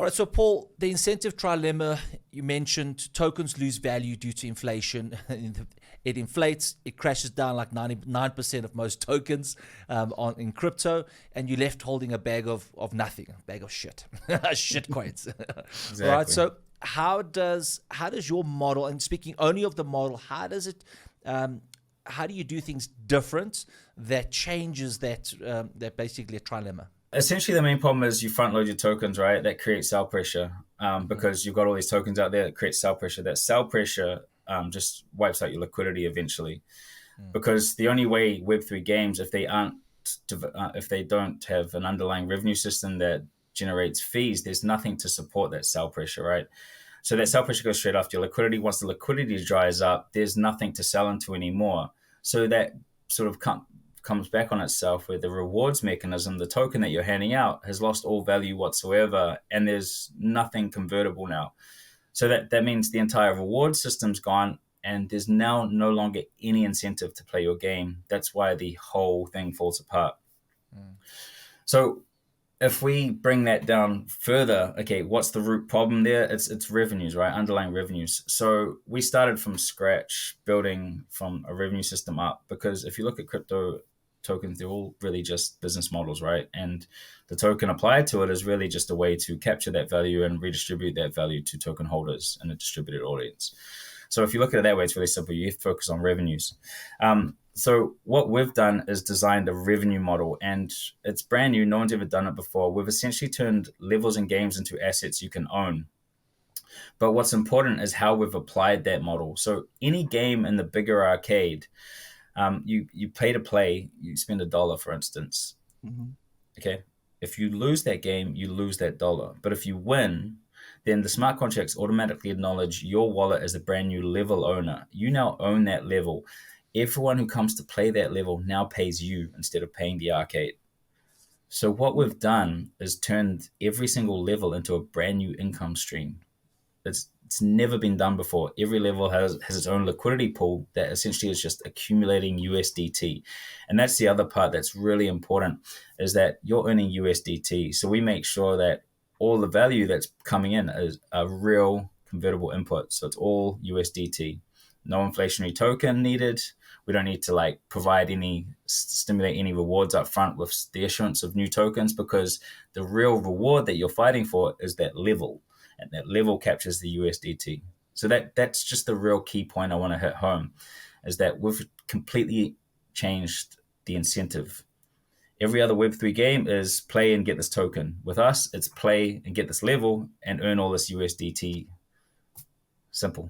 right, so Paul, the incentive trilemma, you mentioned tokens lose value due to inflation. It inflates, it crashes down like 99% of most tokens in crypto, and you're left holding a bag of nothing, a bag of shit, shit coins. Exactly. Right, so how does your model, and speaking only of the model, how do you do things different that changes that basically a trilemma? Essentially, the main problem is you front load your tokens, right? That creates sell pressure because you've got all these tokens out there that creates sell pressure. That sell pressure just wipes out your liquidity eventually. Because the only way Web3 games, if they don't have an underlying revenue system that generates fees, there's nothing to support that sell pressure, right? So that sell pressure goes straight after your liquidity. Once the liquidity dries up, there's nothing to sell into anymore. So that sort of comes back on itself where the rewards mechanism, the token that you're handing out, has lost all value whatsoever, and there's nothing convertible now. So that means the entire reward system's gone, and there's now no longer any incentive to play your game. That's why the whole thing falls apart. So if we bring that down further, okay, what's the root problem there? It's revenues, right? Underlying revenues. So we started from scratch, building from a revenue system up, because if you look at crypto tokens, they're all really just business models, right? And the token applied to it is really just a way to capture that value and redistribute that value to token holders in a distributed audience. So if you look at it that way, it's really simple. You focus on revenues. So what we've done is designed a revenue model, and it's brand new. No one's ever done it before. We've essentially turned levels and games into assets you can own. But what's important is how we've applied that model. So any game in the BIGA Arcade, you pay to play, you spend $1, for instance. Okay. If you lose that game, you lose that $1. But if you win, then the smart contracts automatically acknowledge your wallet as a brand new level owner. You now own that level. Everyone who comes to play that level now pays you instead of paying the arcade. So what we've done is turned every single level into a brand new income stream. It's never been done before. Every level has its own liquidity pool that essentially is just accumulating USDT. And that's the other part that's really important, is that you're earning USDT. So we make sure that all the value that's coming in is a real convertible input. So it's all USDT. No inflationary token needed. We don't need to stimulate any rewards up front with the issuance of new tokens, because the real reward that you're fighting for is that level. And that level captures the USDT. So that's just the real key point I want to hit home, is that we've completely changed the incentive. Every other Web3 game is play and get this token. With us, it's play and get this level and earn all this USDT. Simple.